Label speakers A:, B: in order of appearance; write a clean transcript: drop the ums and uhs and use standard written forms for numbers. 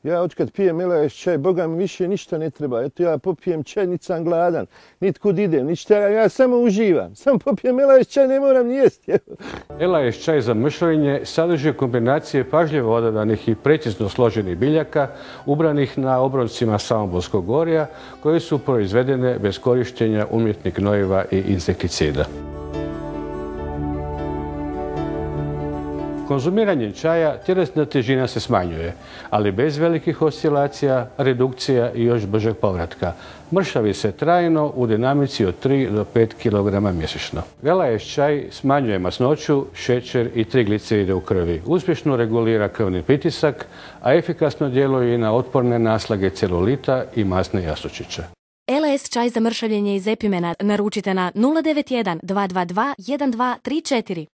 A: Ja otkad pijem LS čaj, Boga mi više ništa ne treba. Eto ja popijem čaj, niti sam gladan, niti kud idem, ništa, ja samo uživam. Samo popijem LS čaj, ne moram ni jesti.
B: LS čaj za mršavljenje sadrži kombinacije pažljivo odabranih i precizno složenih biljaka ubranih na obroncima Samoborskog gorja koje su proizvedene bez korištenja umjetnih gnojiva i insekticida. Konzumiranjem čaja tjelesna težina se smanjuje, ali bez velikih oscilacija, redukcija i još bržeg povratka. Mršavi se trajno u dinamici od 3 do 5 kg mjesečno. LS čaj smanjuje masnoću, šećer i trigliceride u krvi. Uspješno regulira krvni pritisak, a efikasno djeluje i na otporne naslage celulita i masne jastučiće.
C: LS čaj za mršavljenje iz Epimena naručite na 091 222 1234.